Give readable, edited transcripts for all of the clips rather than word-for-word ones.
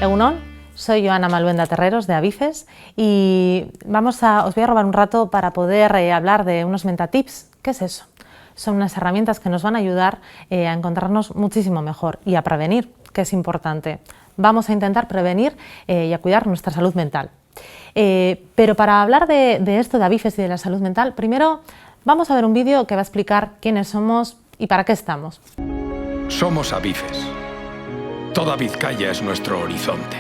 Egunon, soy Joana Maluenda Terreros de Avices y os voy a robar un rato para poder hablar de unos mentatips. ¿Qué es eso? Son unas herramientas que nos van a ayudar a encontrarnos muchísimo mejor y a prevenir, que es importante. Vamos a intentar prevenir y a cuidar nuestra salud mental. Pero para hablar de esto de Avices y de la salud mental, primero vamos a ver un vídeo que va a explicar quiénes somos y para qué estamos. Somos Avices. Toda Vizcaya es nuestro horizonte.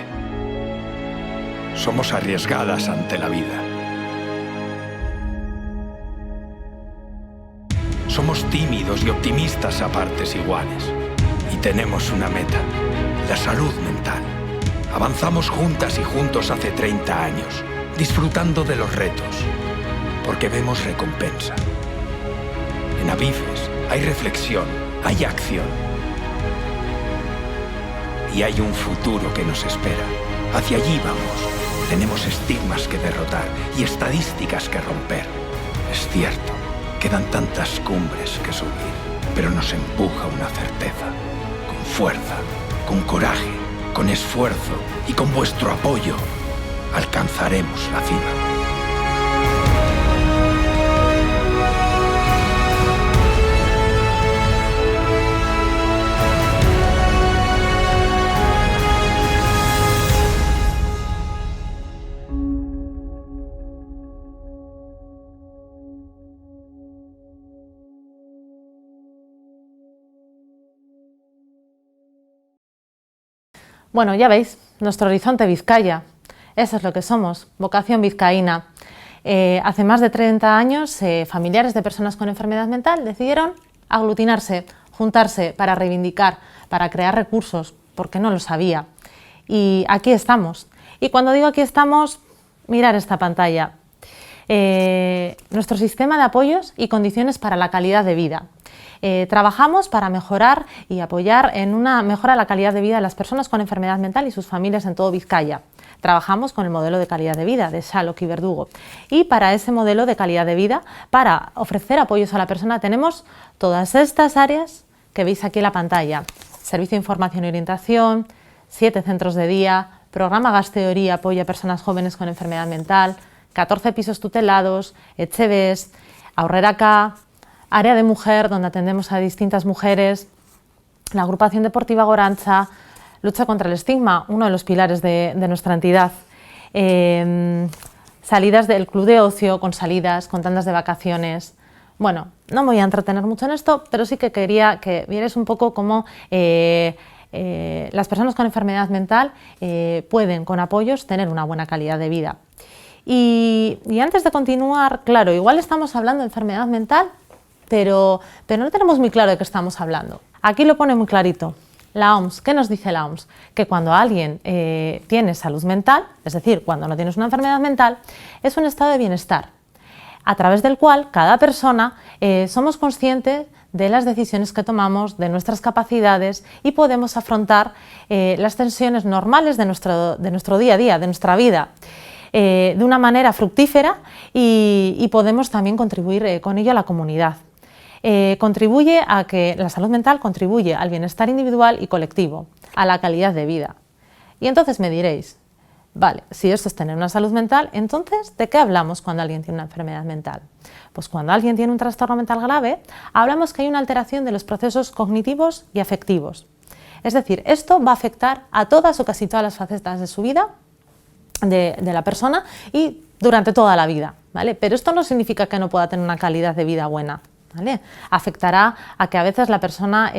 Somos arriesgadas ante la vida. Somos tímidos y optimistas a partes iguales. Y tenemos una meta, la salud mental. Avanzamos juntas y juntos hace 30 años, disfrutando de los retos, porque vemos recompensa. En Avices hay reflexión, hay acción. Y hay un futuro que nos espera. Hacia allí vamos. Tenemos estigmas que derrotar y estadísticas que romper. Es cierto, quedan tantas cumbres que subir, pero nos empuja una certeza. Con fuerza, con coraje, con esfuerzo y con vuestro apoyo, alcanzaremos la cima. Bueno, ya veis, nuestro horizonte Vizcaya, eso es lo que somos, vocación vizcaína. Hace más de 30 años, familiares de personas con enfermedad mental decidieron aglutinarse, juntarse para reivindicar, para crear recursos, porque no lo sabía. Y aquí estamos. Y cuando digo aquí estamos, mirar esta pantalla. Nuestro sistema de apoyos y condiciones para la calidad de vida. Trabajamos para mejorar y apoyar en una mejora de la calidad de vida de las personas con enfermedad mental y sus familias en todo Vizcaya. Trabajamos con el modelo de calidad de vida de Shalok y Verdugo. Y para ese modelo de calidad de vida, para ofrecer apoyos a la persona, tenemos todas estas áreas que veis aquí en la pantalla. Servicio de información y orientación, 7 centros de día, programa Gasteorí, apoyo a personas jóvenes con enfermedad mental, 14 pisos tutelados, Etxebes, Aurreraka, área de mujer, donde atendemos a distintas mujeres, la agrupación deportiva Gorantza, lucha contra el estigma, uno de los pilares de nuestra entidad, salidas del club de ocio, con salidas, con tandas de vacaciones. Bueno, no me voy a entretener mucho en esto, pero sí que quería que vierais un poco cómo las personas con enfermedad mental pueden, con apoyos, tener una buena calidad de vida. Y antes de continuar, claro, igual estamos hablando de enfermedad mental, pero no tenemos muy claro de qué estamos hablando. Aquí lo pone muy clarito. La OMS, ¿qué nos dice la OMS? Que cuando alguien tiene salud mental, es decir, cuando no tienes una enfermedad mental, es un estado de bienestar, a través del cual cada persona somos conscientes de las decisiones que tomamos, de nuestras capacidades y podemos afrontar las tensiones normales de nuestro día a día, de nuestra vida, de una manera fructífera y podemos también contribuir con ello a la comunidad. Contribuye a que la salud mental contribuye al bienestar individual y colectivo, a la calidad de vida. Y entonces me diréis, vale, si esto es tener una salud mental, entonces ¿de qué hablamos cuando alguien tiene una enfermedad mental? Pues cuando alguien tiene un trastorno mental grave, hablamos que hay una alteración de los procesos cognitivos y afectivos. Es decir, esto va a afectar a todas o casi todas las facetas de su vida, de la persona y durante toda la vida, ¿vale? Pero esto no significa que no pueda tener una calidad de vida buena, ¿vale? Afectará a que a veces la persona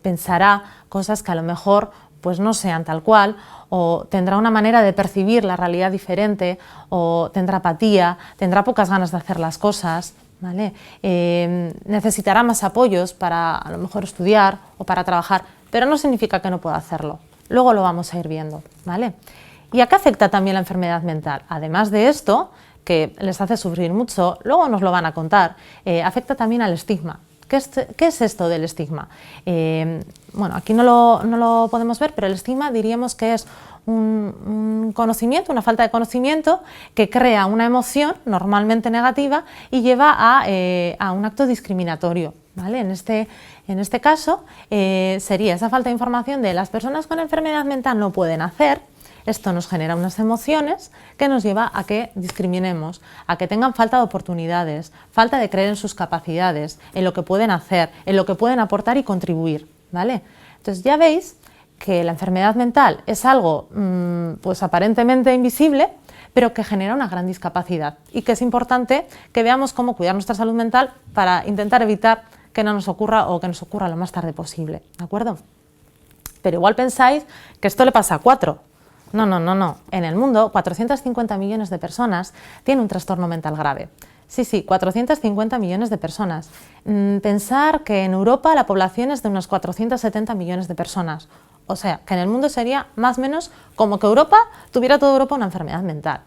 pensará cosas que a lo mejor pues no sean tal cual, o tendrá una manera de percibir la realidad diferente, o tendrá apatía, tendrá pocas ganas de hacer las cosas, ¿vale? Necesitará más apoyos para a lo mejor estudiar o para trabajar, pero no significa que no pueda hacerlo. Luego lo vamos a ir viendo, ¿vale? ¿Y a qué afecta también la enfermedad mental? Además de esto, que les hace sufrir mucho, luego nos lo van a contar, afecta también al estigma. ¿Qué es esto del estigma? Bueno, aquí no lo podemos ver, pero el estigma diríamos que es un conocimiento, una falta de conocimiento que crea una emoción normalmente negativa y lleva a un acto discriminatorio. ¿vale? En este caso sería esa falta de información de las personas con enfermedad mental no pueden hacer. Esto nos genera unas emociones que nos lleva a que discriminemos, a que tengan falta de oportunidades, falta de creer en sus capacidades, en lo que pueden hacer, en lo que pueden aportar y contribuir, ¿vale? Entonces ya veis que la enfermedad mental es algo pues aparentemente invisible, pero que genera una gran discapacidad y que es importante que veamos cómo cuidar nuestra salud mental para intentar evitar que no nos ocurra o que nos ocurra lo más tarde posible, ¿de acuerdo? Pero igual pensáis que esto le pasa a 4. No, no, no, no. En el mundo, 450 millones de personas tienen un trastorno mental grave. Sí, 450 millones de personas. Pensar que en Europa la población es de unos 470 millones de personas. O sea, que en el mundo sería más o menos como que Europa tuviera toda Europa una enfermedad mental.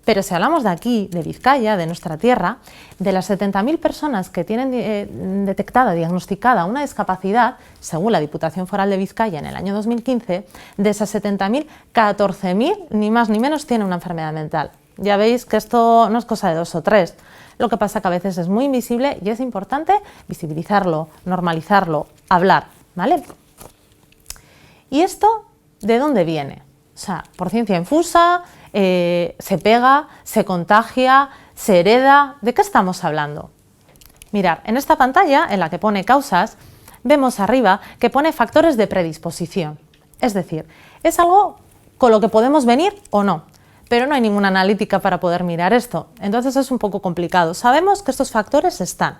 Pero si hablamos de aquí, de Vizcaya, de nuestra tierra, de las 70.000 personas que tienen detectada, diagnosticada una discapacidad, según la Diputación Foral de Vizcaya en el año 2015, de esas 70.000, 14.000, ni más ni menos, tienen una enfermedad mental. Ya veis que esto no es cosa de 2 o 3. Lo que pasa que a veces es muy invisible y es importante visibilizarlo, normalizarlo, hablar, ¿vale? ¿Y esto de dónde viene? O sea, por ciencia infusa, se pega, se contagia, se hereda. ¿De qué estamos hablando? Mirad, en esta pantalla, en la que pone causas, vemos arriba que pone factores de predisposición. Es decir, es algo con lo que podemos venir o no, pero no hay ninguna analítica para poder mirar esto. Entonces es un poco complicado. Sabemos que estos factores están.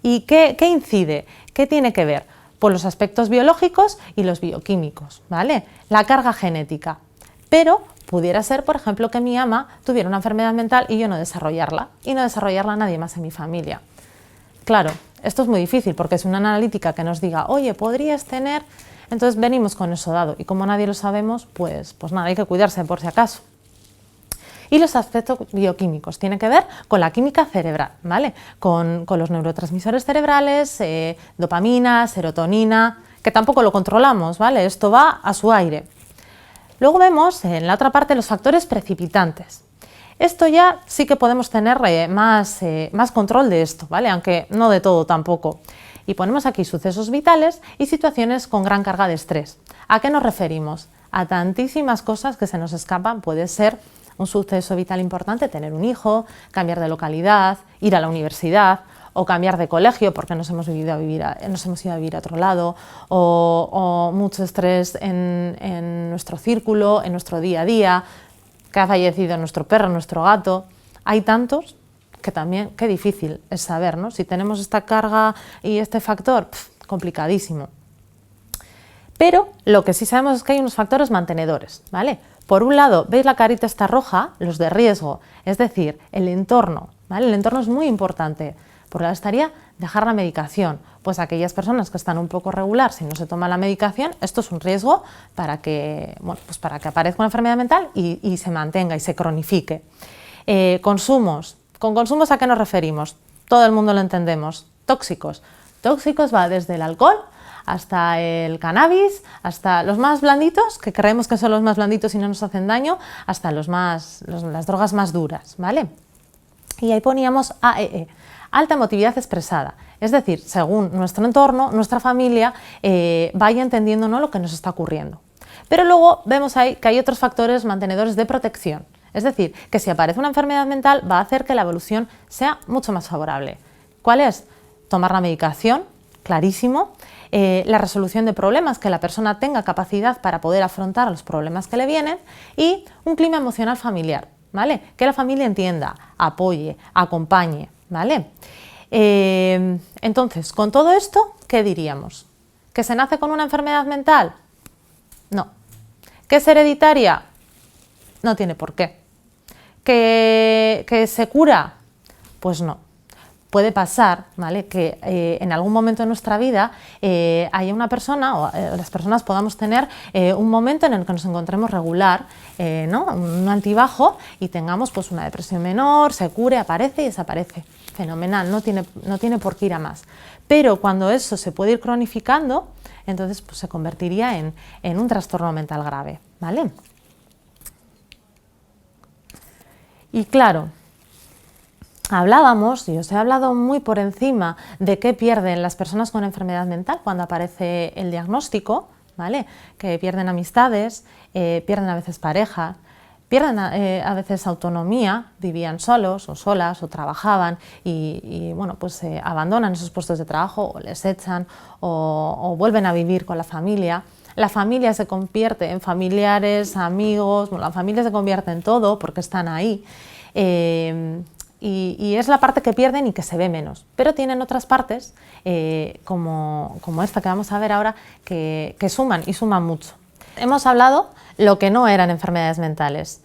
¿Y qué incide? ¿Qué tiene que ver? Pues los aspectos biológicos y los bioquímicos, ¿vale? La carga genética. Pero pudiera ser, por ejemplo, que mi ama tuviera una enfermedad mental y yo no desarrollarla, y no desarrollarla nadie más en mi familia. Claro, esto es muy difícil porque es una analítica que nos diga, oye, podrías tener... Entonces venimos con eso dado y como nadie lo sabemos, pues nada, hay que cuidarse por si acaso. Y los aspectos bioquímicos tienen que ver con la química cerebral, ¿vale? Con los neurotransmisores cerebrales, dopamina, serotonina, que tampoco lo controlamos, ¿vale? Esto va a su aire. Luego vemos en la otra parte los factores precipitantes. Esto ya sí que podemos tener más control de esto, ¿vale? Aunque no de todo tampoco. Y ponemos aquí sucesos vitales y situaciones con gran carga de estrés. ¿A qué nos referimos? A tantísimas cosas que se nos escapan. Puede ser un suceso vital importante, tener un hijo, cambiar de localidad, ir a la universidad, o cambiar de colegio porque nos hemos ido a vivir a otro lado, o mucho estrés en nuestro círculo, en nuestro día a día, que ha fallecido nuestro perro, nuestro gato. Hay tantos que también, qué difícil es saber, ¿no? Si tenemos esta carga y este factor, complicadísimo. Pero lo que sí sabemos es que hay unos factores mantenedores, ¿vale? Por un lado, ¿veis la carita esta roja? Los de riesgo, es decir, el entorno, ¿vale? El entorno es muy importante. Por un lado estaría dejar la medicación, pues aquellas personas que están un poco regular, si no se toma la medicación, esto es un riesgo para que, pues para que aparezca una enfermedad mental y se mantenga y se cronifique. Consumos. ¿Con consumos a qué nos referimos? Todo el mundo lo entendemos. Tóxicos. Tóxicos va desde el alcohol hasta el cannabis, hasta los más blanditos, que creemos que son los más blanditos y no nos hacen daño, hasta las drogas más duras, ¿vale? Y ahí poníamos AEE, alta emotividad expresada, es decir, según nuestro entorno, nuestra familia vaya entendiendo, ¿no?, lo que nos está ocurriendo. Pero luego vemos ahí que hay otros factores mantenedores de protección, es decir, que si aparece una enfermedad mental va a hacer que la evolución sea mucho más favorable. ¿Cuál es? Tomar la medicación, clarísimo, la resolución de problemas, que la persona tenga capacidad para poder afrontar los problemas que le vienen y un clima emocional familiar, ¿vale? Que la familia entienda, apoye, acompañe, ¿vale? Entonces, con todo esto, ¿qué diríamos? ¿Que se nace con una enfermedad mental? No. ¿Que es hereditaria? No tiene por qué. ¿Que se cura? Pues no. Puede pasar, ¿vale?, que en algún momento de nuestra vida haya una persona o las personas podamos tener un momento en el que nos encontremos regular, ¿no?, un altibajo y tengamos pues una depresión menor, se cure, aparece y desaparece. Fenomenal, no tiene por qué ir a más. Pero cuando eso se puede ir cronificando, entonces pues, se convertiría en un trastorno mental grave, ¿vale? Y claro, hablábamos, y os he hablado muy por encima, de qué pierden las personas con enfermedad mental cuando aparece el diagnóstico, ¿vale? Que pierden amistades, pierden a veces pareja, pierden a veces autonomía, vivían solos o solas o trabajaban y bueno, pues abandonan esos puestos de trabajo o les echan o vuelven a vivir con la familia. La familia se convierte en familiares, amigos, bueno, la familia se convierte en todo porque están ahí. Y es la parte que pierden y que se ve menos. Pero tienen otras partes, como esta que vamos a ver ahora, que suman y suman mucho. Hemos hablado lo que no eran enfermedades mentales.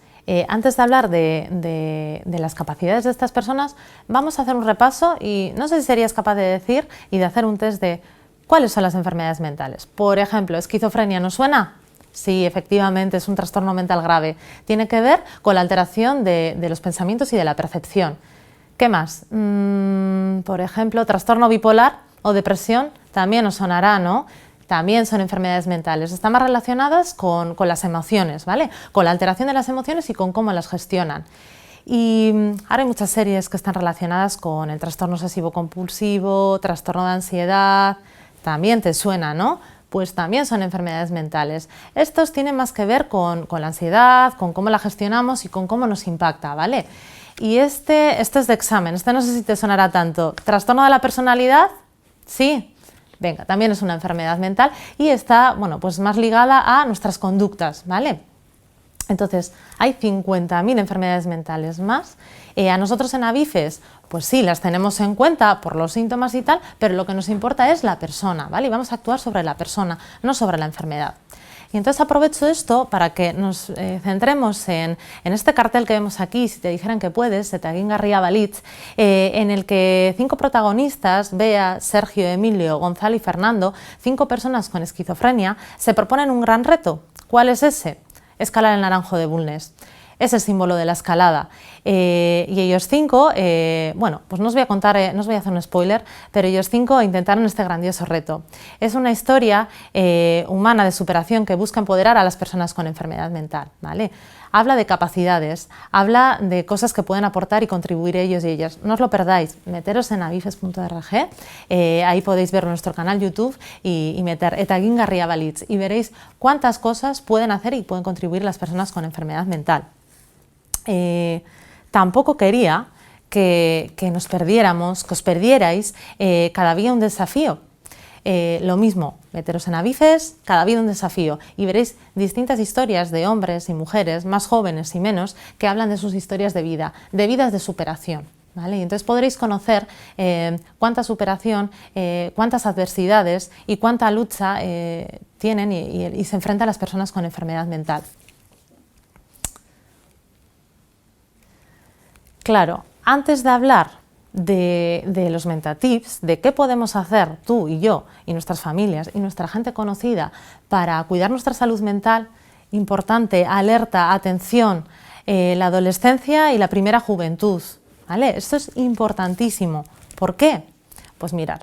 Antes de hablar de las capacidades de estas personas, vamos a hacer un repaso y no sé si serías capaz de decir y de hacer un test de cuáles son las enfermedades mentales. Por ejemplo, ¿esquizofrenia nos suena? Sí, efectivamente, es un trastorno mental grave. Tiene que ver con la alteración de los pensamientos y de la percepción. ¿Qué más? Por ejemplo, trastorno bipolar o depresión también os sonará, ¿no? También son enfermedades mentales. Están más relacionadas con las emociones, ¿vale? Con la alteración de las emociones y con cómo las gestionan. Y ahora hay muchas series que están relacionadas con el trastorno obsesivo-compulsivo, trastorno de ansiedad, también te suena, ¿no? Pues también son enfermedades mentales. Estos tienen más que ver con la ansiedad, con cómo la gestionamos y con cómo nos impacta, ¿vale? Y este es de examen, no sé si te sonará tanto. ¿Trastorno de la personalidad? Sí. Venga, también es una enfermedad mental y está, bueno, pues más ligada a nuestras conductas, ¿vale? Entonces, hay 50.000 enfermedades mentales más. A nosotros en Avifes, pues sí, las tenemos en cuenta por los síntomas y tal, pero lo que nos importa es la persona, ¿vale? Y vamos a actuar sobre la persona, no sobre la enfermedad. Y entonces aprovecho esto para que nos centremos en este cartel que vemos aquí, Si te dijeran que puedes, de Taguingarria Balitz, en el que 5 protagonistas, Bea, Sergio, Emilio, Gonzalo y Fernando, 5 personas con esquizofrenia, se proponen un gran reto. ¿Cuál es ese? Escalar el naranjo de Bulnes. Es el símbolo de la escalada. Y ellos 5, bueno, pues no os voy a contar, no os voy a hacer un spoiler, pero ellos 5 intentaron este grandioso reto. Es una historia humana de superación que busca empoderar a las personas con enfermedad mental, ¿vale? Habla de capacidades, habla de cosas que pueden aportar y contribuir ellos y ellas. No os lo perdáis, meteros en avifes.org, ahí podéis ver nuestro canal YouTube y meter Taguingarria Balitz y veréis cuántas cosas pueden hacer y pueden contribuir las personas con enfermedad mental. Tampoco quería que nos perdiéramos, que os perdierais cada día un desafío. Lo mismo, meteros en Avifes, cada día un desafío y veréis distintas historias de hombres y mujeres, más jóvenes y menos, que hablan de sus historias de vida, de vidas de superación, ¿vale? Y entonces podréis conocer cuánta superación, cuántas adversidades y cuánta lucha tienen y se enfrentan las personas con enfermedad mental. Claro, antes de hablar de los mentatips, de qué podemos hacer tú y yo y nuestras familias y nuestra gente conocida para cuidar nuestra salud mental, importante, alerta, atención, la adolescencia y la primera juventud, ¿vale? Esto es importantísimo. ¿Por qué? Pues mirad,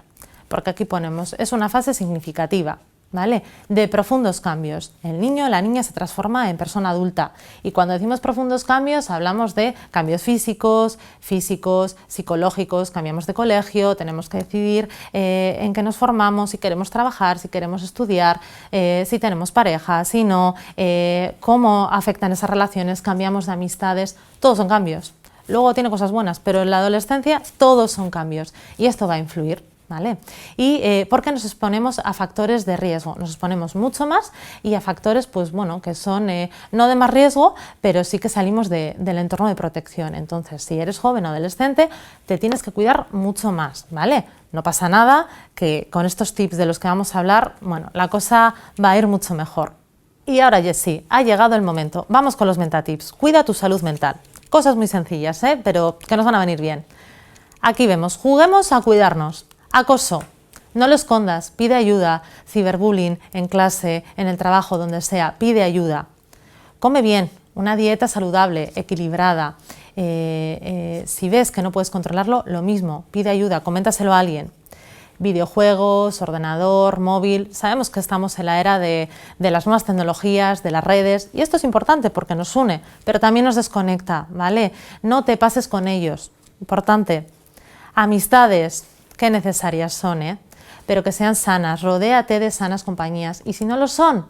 porque aquí ponemos, es una fase significativa, ¿vale? De profundos cambios. El niño o la niña se transforma en persona adulta y cuando decimos profundos cambios hablamos de cambios físicos, psicológicos, cambiamos de colegio, tenemos que decidir en qué nos formamos, si queremos trabajar, si queremos estudiar, si tenemos pareja, si no, cómo afectan esas relaciones, cambiamos de amistades, todos son cambios. Luego tiene cosas buenas, pero en la adolescencia todos son cambios y esto va a influir. ¿Vale? Y porque nos exponemos a factores de riesgo, nos exponemos mucho más y a factores pues, bueno, que son no de más riesgo, pero sí que salimos del entorno de protección. Entonces, si eres joven o adolescente, te tienes que cuidar mucho más, ¿vale? No pasa nada, que con estos tips de los que vamos a hablar, bueno, la cosa va a ir mucho mejor. Y ahora, Jessie, ha llegado el momento. Vamos con los mentatips. Cuida tu salud mental. Cosas muy sencillas, pero que nos van a venir bien. Aquí vemos, juguemos a cuidarnos. Acoso, no lo escondas, pide ayuda, ciberbullying en clase, en el trabajo, donde sea, pide ayuda. Come bien, una dieta saludable, equilibrada. Si ves que no puedes controlarlo, lo mismo, pide ayuda, coméntaselo a alguien. Videojuegos, ordenador, móvil, sabemos que estamos en la era de las nuevas tecnologías, de las redes, y esto es importante porque nos une, pero también nos desconecta, ¿vale? No te pases con ellos. importante. Amistades, qué necesarias son, pero que sean sanas, rodéate de sanas compañías. Y si no lo son,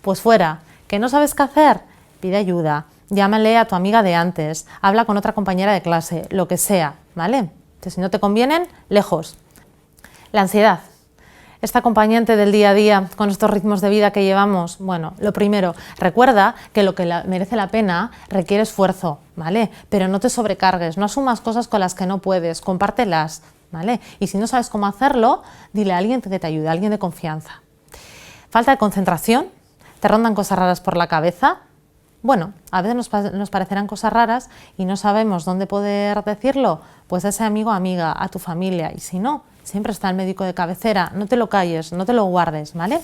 pues fuera. ¿Que no sabes qué hacer? Pide ayuda, llámale a tu amiga de antes, habla con otra compañera de clase, lo que sea, ¿vale? Entonces, si no te convienen, lejos. La ansiedad. Esta acompañante del día a día con estos ritmos de vida que llevamos, bueno, lo primero, recuerda que lo que merece la pena requiere esfuerzo, ¿vale? Pero no te sobrecargues, no asumas cosas con las que no puedes, compártelas, ¿vale? Y si no sabes cómo hacerlo, dile a alguien que te ayude, a alguien de confianza. Falta de concentración, te rondan cosas raras por la cabeza. Bueno, a veces nos parecerán cosas raras y no sabemos dónde poder decirlo, pues a ese amigo o amiga, a tu familia, y si no, siempre está el médico de cabecera, no te lo calles, no te lo guardes, ¿vale?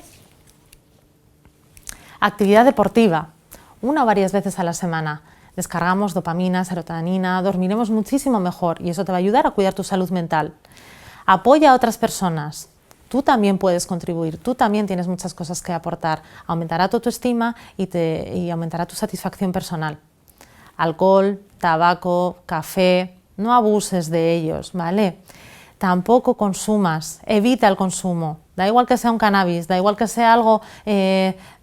Actividad deportiva, 1 o varias veces a la semana. Descargamos dopamina, serotonina, dormiremos muchísimo mejor y eso te va a ayudar a cuidar tu salud mental. Apoya a otras personas. Tú también puedes contribuir, tú también tienes muchas cosas que aportar. Aumentará tu autoestima y aumentará tu satisfacción personal. Alcohol, tabaco, café, no abuses de ellos, ¿vale? Tampoco consumas, evita el consumo. Da igual que sea un cannabis, da igual que sea algo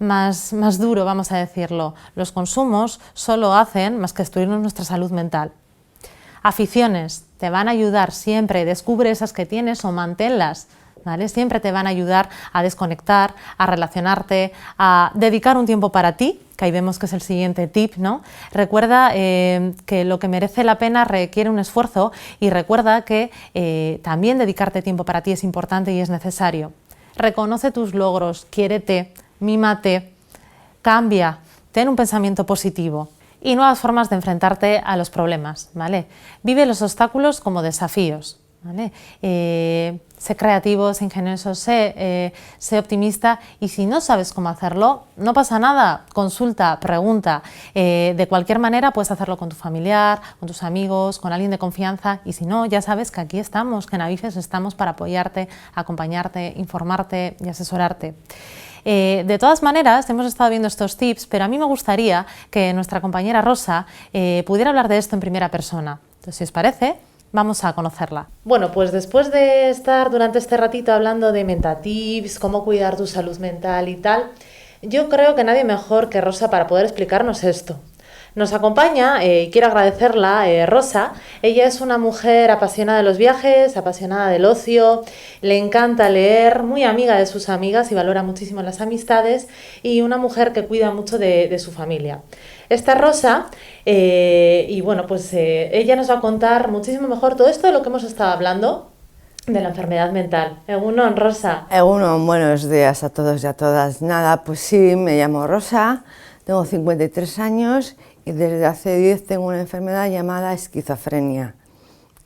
más duro, vamos a decirlo. Los consumos solo hacen más que destruirnos nuestra salud mental. Aficiones, te van a ayudar siempre, descubre esas que tienes o manténlas. ¿Vale? Siempre te van a ayudar a desconectar, a relacionarte, a dedicar un tiempo para ti, que ahí vemos que es el siguiente tip, ¿no? Recuerda que lo que merece la pena requiere un esfuerzo y recuerda que también dedicarte tiempo para ti es importante y es necesario. Reconoce tus logros, quiérete, mímate, cambia, ten un pensamiento positivo y nuevas formas de enfrentarte a los problemas, ¿vale? Vive los obstáculos como desafíos. ¿Vale? Sé creativo, sé ingenioso, sé optimista y si no sabes cómo hacerlo, no pasa nada, consulta, pregunta. De cualquier manera puedes hacerlo con tu familiar, con tus amigos, con alguien de confianza y si no, ya sabes que aquí estamos, que en Avifes estamos para apoyarte, acompañarte, informarte y asesorarte. De todas maneras, hemos estado viendo estos tips, pero a mí me gustaría que nuestra compañera Rosa pudiera hablar de esto en primera persona. Entonces, si os parece, vamos a conocerla. Bueno, pues después de estar durante este ratito hablando de mentatips, cómo cuidar tu salud mental y tal, yo creo que nadie mejor que Rosa para poder explicarnos esto. Nos acompaña y quiero agradecerla, Rosa. Ella es una mujer apasionada de los viajes, apasionada del ocio, le encanta leer, muy amiga de sus amigas y valora muchísimo las amistades y una mujer que cuida mucho de su familia. Esta es Rosa y bueno, pues ella nos va a contar muchísimo mejor todo esto de lo que hemos estado hablando de la enfermedad mental. Egunon, Rosa. Egunon, buenos días a todos y a todas. Nada, pues sí, me llamo Rosa, tengo 53 años y desde hace 10 tengo una enfermedad llamada esquizofrenia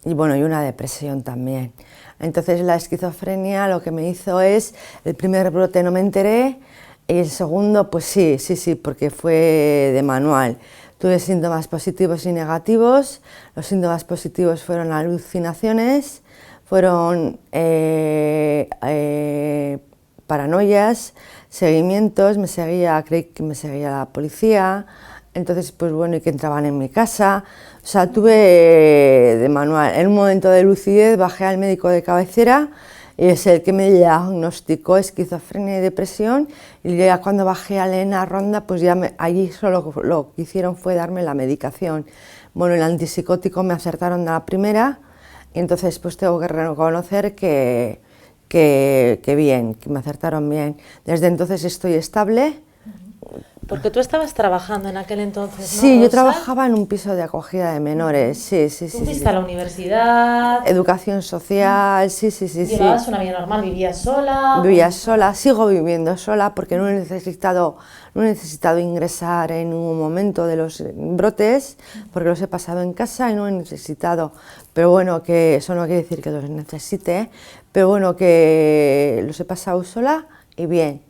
y bueno, y una depresión también. Entonces la esquizofrenia lo que me hizo es, el primer brote no me enteré y el segundo pues sí, porque fue de manual. Tuve síntomas positivos y negativos, los síntomas positivos fueron alucinaciones, fueron paranoias, seguimientos, creí que me seguía la policía, entonces pues bueno, y que entraban en mi casa, o sea, tuve de manual. En un momento de lucidez bajé al médico de cabecera y es el que me diagnosticó esquizofrenia y depresión y ya cuando bajé a Elena Ronda pues ya allí solo lo que hicieron fue darme la medicación. Bueno, el antipsicótico me acertaron de la primera y entonces pues tengo que reconocer que bien, que me acertaron bien. Desde entonces estoy estable. Porque tú estabas trabajando en aquel entonces, ¿no? Sí, Rosa, yo trabajaba en un piso de acogida de menores, sí. ¿Tú fuiste a la universidad? Educación social, sí. ¿Llevabas una vida normal? ¿Vivías sola? Vivía sola, sigo viviendo sola porque no he necesitado ingresar en ningún momento de los brotes, porque los he pasado en casa y no he necesitado, pero bueno, que eso no quiere decir que los necesite, pero bueno, que los he pasado sola y bien.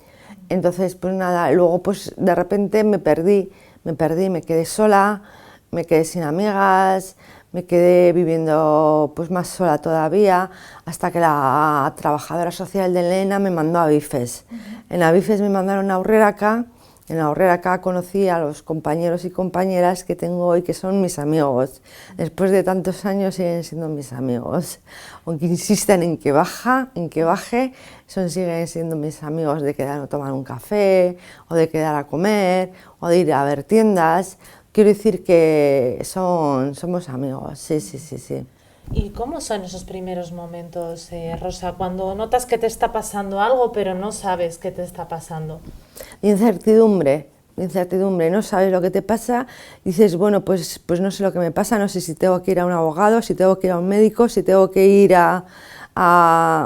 Entonces, pues nada, luego pues de repente me perdí, me quedé sola, me quedé sin amigas, me quedé viviendo pues más sola todavía, hasta que la trabajadora social de Elena me mandó a Avifes. En Avifes me mandaron a Urreraca En Aurrera acá conocí a los compañeros y compañeras que tengo hoy, que son mis amigos. Después de tantos años siguen siendo mis amigos. Aunque insistan en que baje, siguen siendo mis amigos de quedar a tomar un café, o de quedar a comer, o de ir a ver tiendas. Quiero decir que somos amigos, sí, sí, sí, sí. ¿Y cómo son esos primeros momentos, Rosa, cuando notas que te está pasando algo, pero no sabes qué te está pasando? Incertidumbre, no sabes lo que te pasa, dices, bueno, pues no sé lo que me pasa, no sé si tengo que ir a un abogado, si tengo que ir a un médico, si tengo que ir a...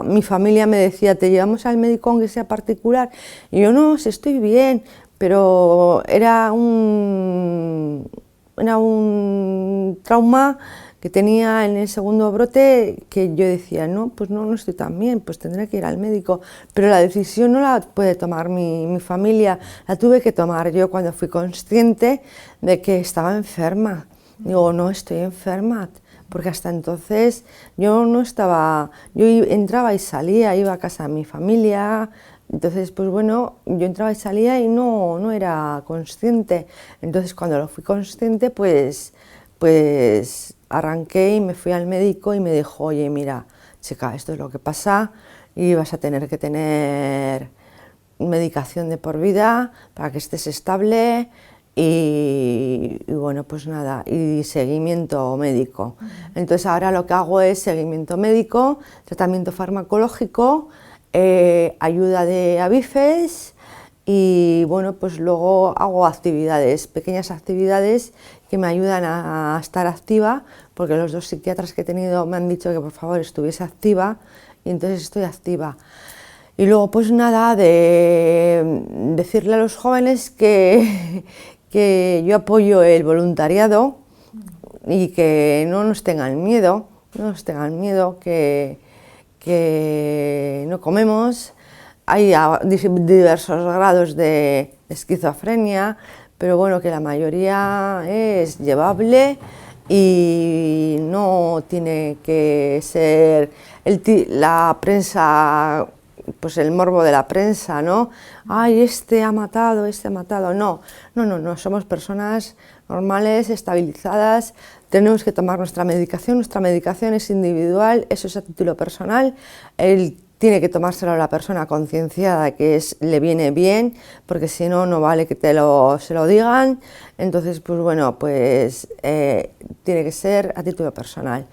Mi familia me decía, ¿te llevamos al médico aunque sea particular? Y yo, no, si estoy bien, pero era un trauma que tenía en el segundo brote, que yo decía, no, pues no estoy tan bien, pues tendré que ir al médico. Pero la decisión no la puede tomar mi familia, la tuve que tomar yo cuando fui consciente de que estaba enferma. Digo, no estoy enferma, porque hasta entonces yo no estaba, yo entraba y salía, iba a casa de mi familia. Entonces, pues bueno, yo entraba y salía y no era consciente. Entonces, cuando lo fui consciente, pues arranqué y me fui al médico y me dijo, oye, mira, chica, esto es lo que pasa y vas a tener que tener medicación de por vida para que estés estable y bueno, pues nada, y seguimiento médico. Entonces, ahora lo que hago es seguimiento médico, tratamiento farmacológico, ayuda de Avifes y bueno, pues luego hago actividades, pequeñas actividades que me ayudan a estar activa, porque los dos psiquiatras que he tenido me han dicho que por favor estuviese activa y entonces estoy activa. Y luego pues nada, de decirle a los jóvenes que yo apoyo el voluntariado y que no nos tengan miedo, que no comemos. Hay diversos grados de esquizofrenia, pero bueno, que la mayoría es llevable y no tiene que ser la prensa, pues el morbo de la prensa, ¿no? Ay, este ha matado, no, somos personas normales, estabilizadas, tenemos que tomar nuestra medicación es individual, eso es a título personal, tiene que tomárselo la persona concienciada que le viene bien, porque si no, no vale que se lo digan. Entonces, pues bueno, pues tiene que ser a título personal.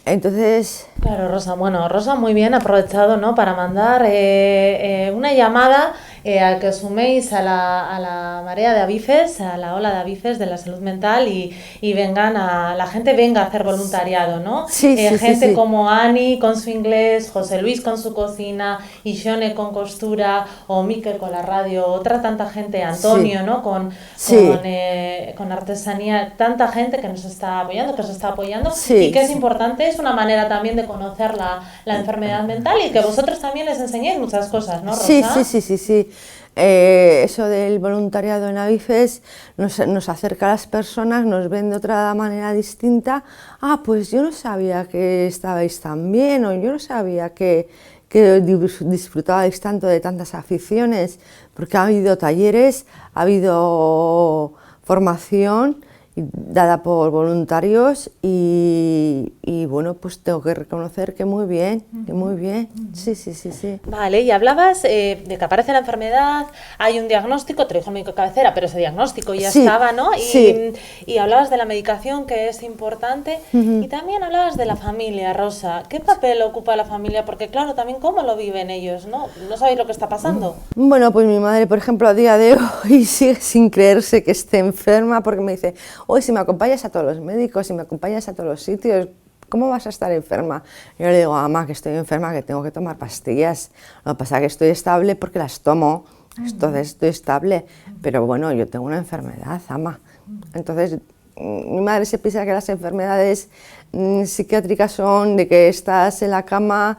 Entonces... Claro, Rosa, bueno, Rosa muy bien aprovechado, ¿no?, para mandar una llamada a que os suméis a la marea de Avifes, a la ola de Avifes de la salud mental y la gente venga a hacer voluntariado, ¿no? Sí, gente sí. como Ani con su inglés, José Luis con su cocina, Ixone con costura, o Miquel con la radio, otra tanta gente, Antonio, ¿no?, con artesanía, tanta gente que nos está apoyando, y que es importante, es una manera también de conocer la enfermedad mental y que vosotros también les enseñéis muchas cosas, ¿no, Rosa? Sí. Eso del voluntariado en Avifes nos acerca a las personas, nos ven de otra manera distinta. Ah, pues yo no sabía que estabais tan bien, o yo no sabía que disfrutabais tanto de tantas aficiones, porque ha habido talleres, ha habido formación dada por voluntarios y bueno, pues tengo que reconocer que muy bien, sí. Vale, y hablabas de que aparece la enfermedad, hay un diagnóstico, te lo dijo el médico de cabecera, pero ese diagnóstico ya estaba, ¿no? Y hablabas de la medicación, que es importante, y también hablabas de la familia, Rosa. ¿Qué papel ocupa la familia? Porque claro, también cómo lo viven ellos, ¿no? ¿No sabéis lo que está pasando? Bueno, pues mi madre, por ejemplo, a día de hoy sigue sin creerse que esté enferma, porque me dice, hoy si me acompañas a todos los médicos, si me acompañas a todos los sitios, ¿cómo vas a estar enferma? Yo le digo, mamá, que estoy enferma, que tengo que tomar pastillas. Lo que pasa es que estoy estable porque las tomo, entonces estoy estable, pero bueno, yo tengo una enfermedad, ama. Entonces, mi madre se piensa que las enfermedades psiquiátricas son de que estás en la cama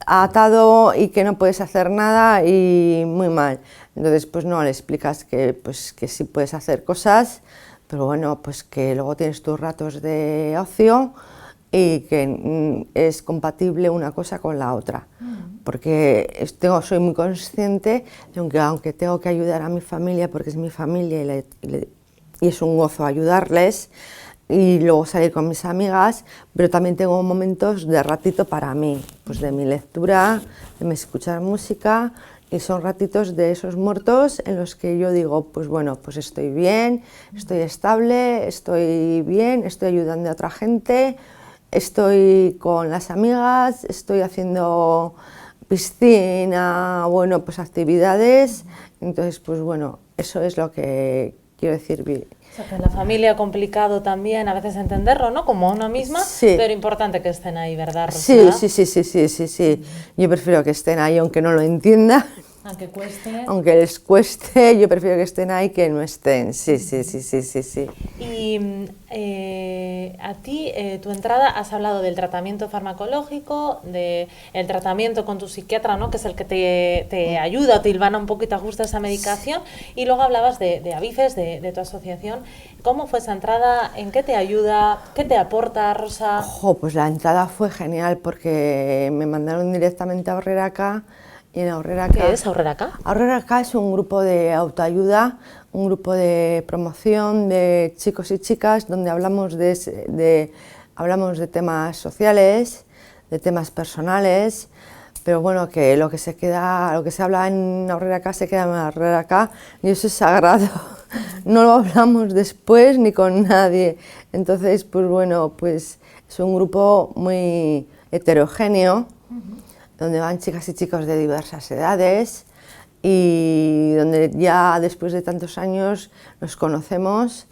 atado y que no puedes hacer nada y muy mal. Entonces, pues no, le explicas que sí puedes hacer cosas, pero bueno, pues que luego tienes tus ratos de ocio y que es compatible una cosa con la otra. porque soy muy consciente de que aunque tengo que ayudar a mi familia, porque es mi familia y es un gozo ayudarles, y luego salir con mis amigas, pero también tengo momentos de ratito para mí, pues de mi lectura, de mi escuchar música, y son ratitos de esos muertos en los que yo digo, pues bueno, pues estoy bien, estoy estable, estoy bien, estoy ayudando a otra gente, estoy con las amigas, estoy haciendo piscina, bueno, pues actividades, entonces pues bueno, eso es lo que quiero decir. O sea, que en la familia complicado también a veces entenderlo, ¿no? Como una misma, sí. Pero importante que estén ahí, ¿verdad, Rosa? Sí. Yo prefiero que estén ahí aunque no lo entiendan. Aunque cueste. Aunque les cueste, yo prefiero que estén ahí que no estén. Sí. Y a ti, tu entrada, has hablado del tratamiento farmacológico, del tratamiento con tu psiquiatra, ¿no? Que es el que te ayuda, te hilvana un poco y te ajusta esa medicación. Y luego hablabas de Avifes, de tu asociación. ¿Cómo fue esa entrada? ¿En qué te ayuda? ¿Qué te aporta, Rosa? Pues la entrada fue genial porque me mandaron directamente a Aurreraca. Y en Aurreraca, ¿Qué es Aurreraca? Aurreraca es un grupo de autoayuda, un grupo de promoción de chicos y chicas donde hablamos de temas sociales, de temas personales, pero bueno, que lo que se habla en Aurreraca se queda en Aurreraca y eso es sagrado. No lo hablamos después ni con nadie. Entonces, pues bueno, pues es un grupo muy heterogéneo, donde van chicas y chicos de diversas edades y donde ya después de tantos años nos conocemos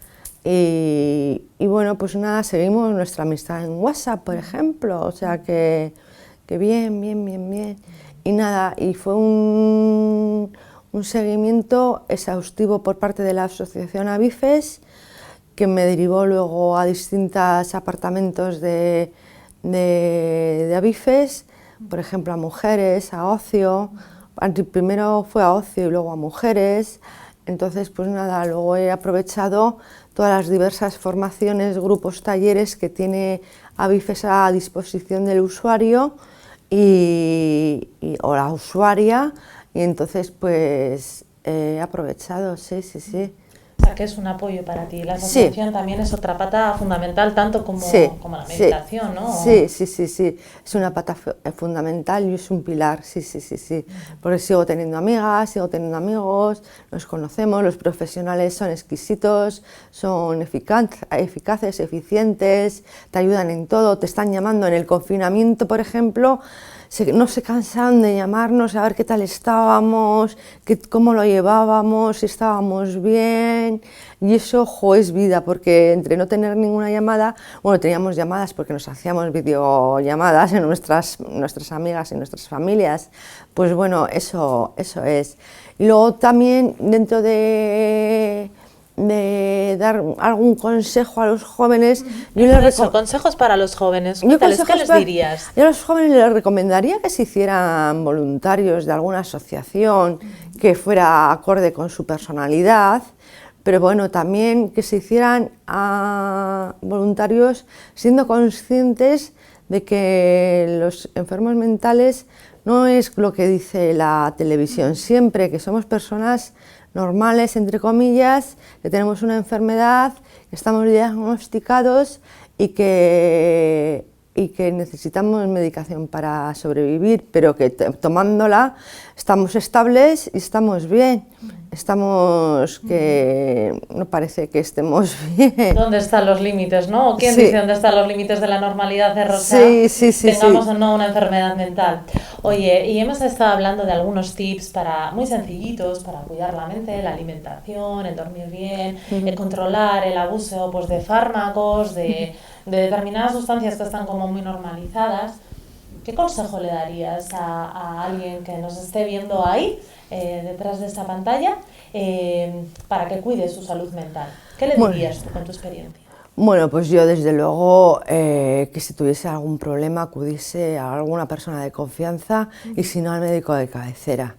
y bueno, pues nada, seguimos nuestra amistad en WhatsApp, por ejemplo, o sea que bien. Y nada, y fue un seguimiento exhaustivo por parte de la asociación Avifes, que me derivó luego a distintos apartamentos de Avifes, por ejemplo a mujeres, a ocio, primero fue a ocio y luego a mujeres, entonces pues nada, luego he aprovechado todas las diversas formaciones, grupos, talleres que tiene Avifes a disposición del usuario o la usuaria, y entonces pues he aprovechado, sí. O sea, que es un apoyo para ti. La asociación también es otra pata fundamental, tanto como la meditación, ¿no? Sí. Es una pata fundamental y es un pilar, sí. Porque sigo teniendo amigas, sigo teniendo amigos, nos conocemos, los profesionales son exquisitos, son eficaces, eficientes, te ayudan en todo, te están llamando en el confinamiento, por ejemplo. No se cansaban de llamarnos a ver qué tal estábamos, cómo lo llevábamos, si estábamos bien, y eso, es vida, porque entre no tener ninguna llamada, bueno, teníamos llamadas porque nos hacíamos videollamadas en nuestras amigas y nuestras familias, pues bueno, eso es. Y luego también dentro de dar algún consejo a los jóvenes. Consejos para los jóvenes. ¿Qué les dirías? Yo a los jóvenes les recomendaría que se hicieran voluntarios de alguna asociación que fuera acorde con su personalidad, pero bueno, también que se hicieran voluntarios siendo conscientes de que los enfermos mentales no es lo que dice la televisión siempre, que somos personas normales, entre comillas, que tenemos una enfermedad, que estamos diagnosticados y que necesitamos medicación para sobrevivir, pero que tomándola estamos estables y estamos bien. No parece que estemos bien. ¿Dónde están los límites, no? ¿Quién dice dónde están los límites de la normalidad de Rosa? Sí. Tengamos o no una enfermedad mental. Oye, y hemos estado hablando de algunos tips muy sencillitos para cuidar la mente, la alimentación, el dormir bien, el controlar el abuso pues, de fármacos, de determinadas sustancias que están como muy normalizadas. ¿Qué consejo le darías a alguien que nos esté viendo ahí, detrás de esta pantalla, para que cuide su salud mental? ¿Qué le dirías tú con tu experiencia? Bueno, pues yo desde luego que si tuviese algún problema acudiese a alguna persona de confianza y si no al médico de cabecera.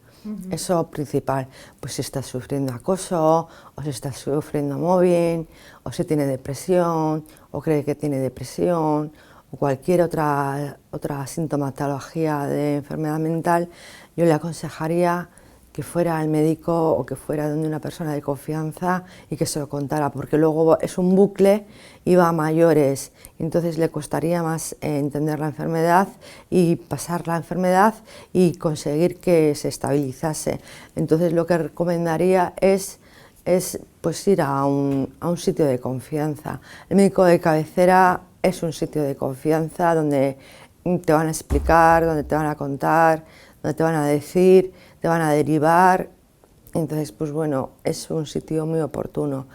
Eso principal, pues si estás sufriendo acoso, o si estás sufriendo mobbing, o si tiene depresión, o cree que tiene depresión, o cualquier otra sintomatología de enfermedad mental, yo le aconsejaría que fuera al médico o que fuera donde una persona de confianza y que se lo contara, porque luego es un bucle y va a mayores, entonces le costaría más entender la enfermedad y pasar la enfermedad y conseguir que se estabilizase. Entonces lo que recomendaría es pues ir a un sitio de confianza. El médico de cabecera es un sitio de confianza donde te van a explicar, donde te van a contar, donde te van a decir, te van a derivar, entonces pues bueno, es un sitio muy oportuno.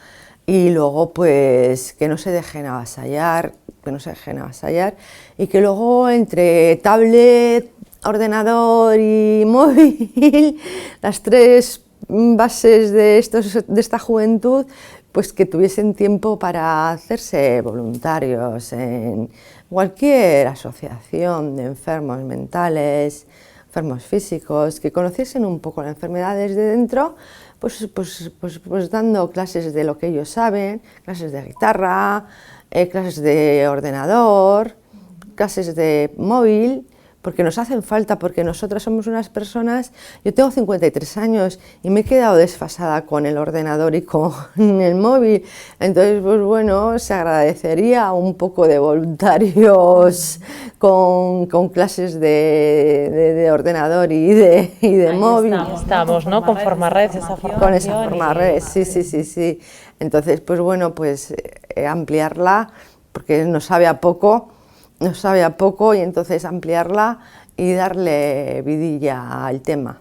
Y luego pues que no se dejen avasallar, y que luego entre tablet, ordenador y móvil, las tres bases de esta juventud, pues que tuviesen tiempo para hacerse voluntarios en cualquier asociación de enfermos mentales, enfermos físicos, que conociesen un poco la enfermedad desde dentro, pues dando clases de lo que ellos saben, clases de guitarra, clases de ordenador, clases de móvil, porque nos hacen falta, porque nosotros somos unas personas, yo tengo 53 años y me he quedado desfasada con el ordenador y con el móvil, entonces pues bueno, se agradecería un poco de voluntarios con clases de ordenador y de móvil. Estamos, ¿no? Con Formared, esa formación. Con esa Formared, sí. Entonces pues bueno, pues ampliarla, porque nos sabe a poco y entonces ampliarla y darle vidilla al tema.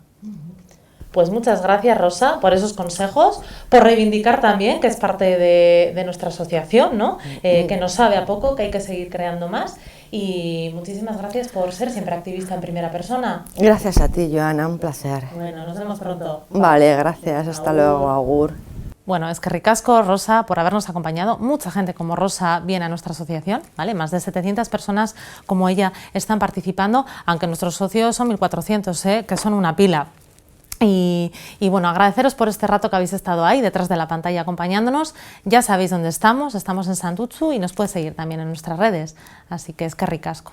Pues muchas gracias, Rosa, por esos consejos, por reivindicar también que es parte de nuestra asociación, ¿no? Que nos sabe a poco, que hay que seguir creando más, y muchísimas gracias por ser siempre activista en primera persona. Gracias a ti, Joana, un placer. Bueno, nos vemos pronto. Vale, gracias, hasta luego, agur. Bueno, es que ricasco, Rosa, por habernos acompañado. Mucha gente como Rosa viene a nuestra asociación, ¿vale? Más de 700 personas como ella están participando, aunque nuestros socios son 1.400, que son una pila. Y bueno, agradeceros por este rato que habéis estado ahí detrás de la pantalla acompañándonos. Ya sabéis dónde estamos en Santutxu y nos podéis seguir también en nuestras redes. Así que es que ricasco.